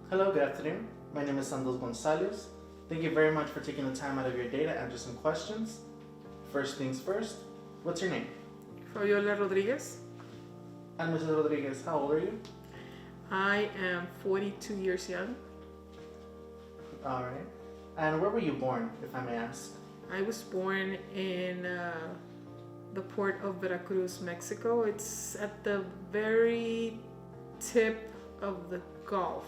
Hello, good afternoon. My name is Santos Gonzalez. Thank you very much for taking the time out of your day to answer some questions. First things first, what's your name? Fabiola Rodriguez. And Mrs. Rodriguez, how old are you? I am 42 years young. Alright. And where were you born, if I may ask? I was born in the port of Veracruz, Mexico. It's at the very tip of the Gulf.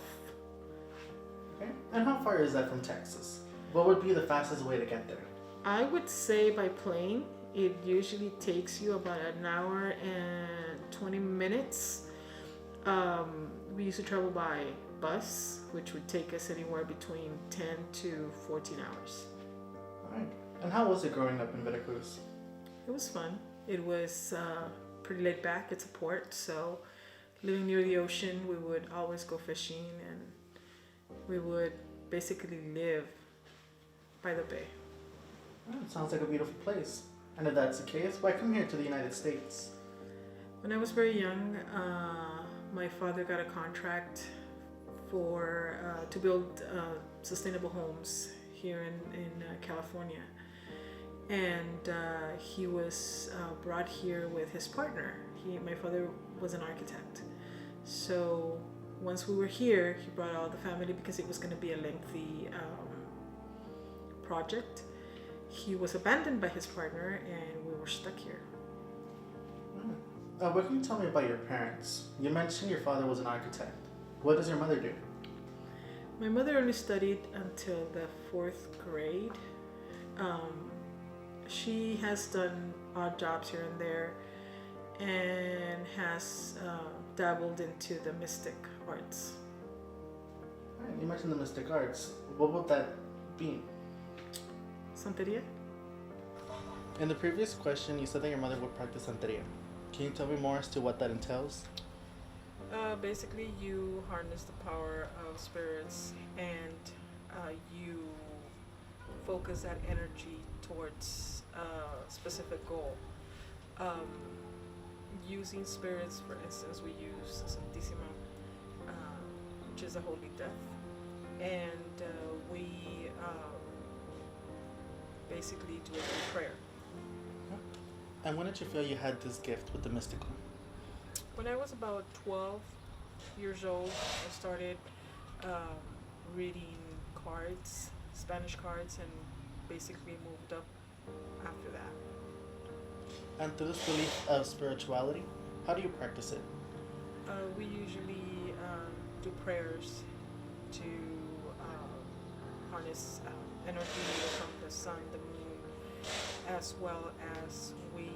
Okay. And how far is that from Texas? What would be the fastest way to get there? I would say by plane, it usually takes you about an hour and 20 minutes. We used to travel by bus, which would take us anywhere between 10 to 14 hours. Alright. And how was it growing up in Veracruz? It was fun. It was pretty laid back. It's a port, so living near the ocean, we would always go fishing and we would basically live by the bay. Well, it sounds like a beautiful place. And if that's the case, why come here to the United States? When I was very young, my father got a contract for to build sustainable homes here in California. And he was brought here with his partner. My father was an architect. So once we were here, he brought all the family because it was going to be a lengthy project. He was abandoned by his partner and we were stuck here. What can you tell me about your parents? You mentioned your father was an architect. What does your mother do? My mother only studied until the 4th grade. She has done odd jobs here and there and has dabbled into the mystic arts. Right, you mentioned the mystic arts. What would that be? Santeria? In the previous question, you said that your mother would practice Santeria. Can you tell me more as to what that entails? Basically, you harness the power of spirits and you focus that energy towards a specific goal. Using spirits, for instance, we use Santissima, which is a holy death, and we basically do it through prayer. And when did you feel you had this gift with the mystical? When I was about 12 years old, I started reading cards, Spanish cards, and basically moved up after that. And through this belief of spirituality, how do you practice it? We usually do prayers to harness energy from the sun, the moon, as well as we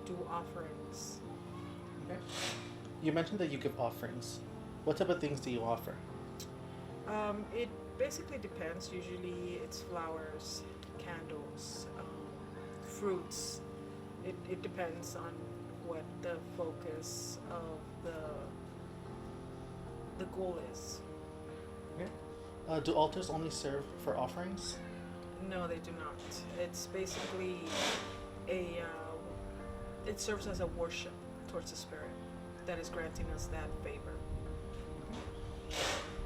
do offerings. Okay. You mentioned that you give offerings. What type of things do you offer? It basically depends. Usually it's flowers, candles, fruits. It depends on what the focus of the goal is. Okay. Do altars only serve for offerings? No, they do not. It's basically it serves as a worship towards the spirit that is granting us that favor.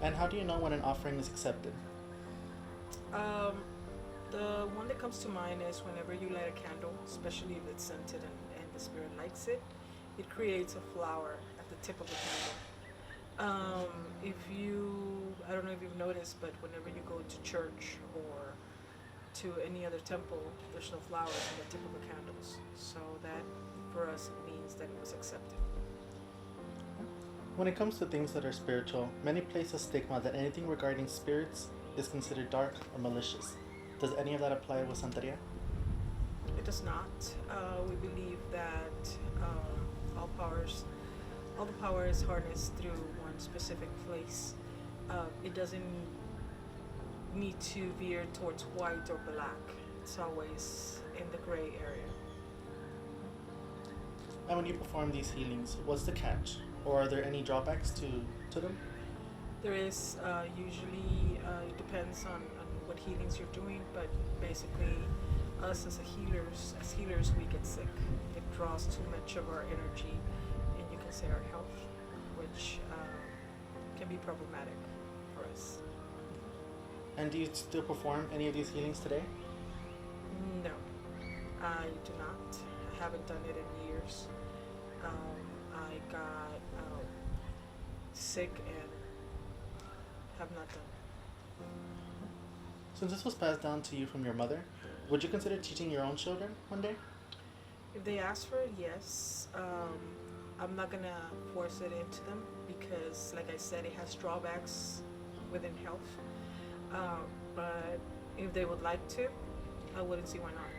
And how do you know when an offering is accepted? The one that comes to mind is whenever you light a candle, especially if it's scented and the spirit likes it, it creates a flower at the tip of the candle. I don't know if you've noticed, but whenever you go to church or to any other temple, there's no flowers on the tip of the candles. So that, for us, it means that it was accepted. When it comes to things that are spiritual, many place a stigma that anything regarding spirits is considered dark or malicious. Does any of that apply with Santeria? It does not. We believe that all the power is harnessed through one specific place. It doesn't need to veer towards white or black. It's always in the gray area. And when you perform these healings, what's the catch? Or are there any drawbacks to them? There is usually, it depends on what healings you're doing, but basically us as healers, we get sick. It draws too much of our energy and you can say our health, which can be problematic. Yes. And do you still perform any of these healings today? No, I do not. I haven't done it in years. I got sick and have not done it. Since this was passed down to you from your mother, would you consider teaching your own children one day? If they ask for it, yes. I'm not gonna force it into them because, like I said, it has drawbacks within health. But if they would like to, I wouldn't see why not.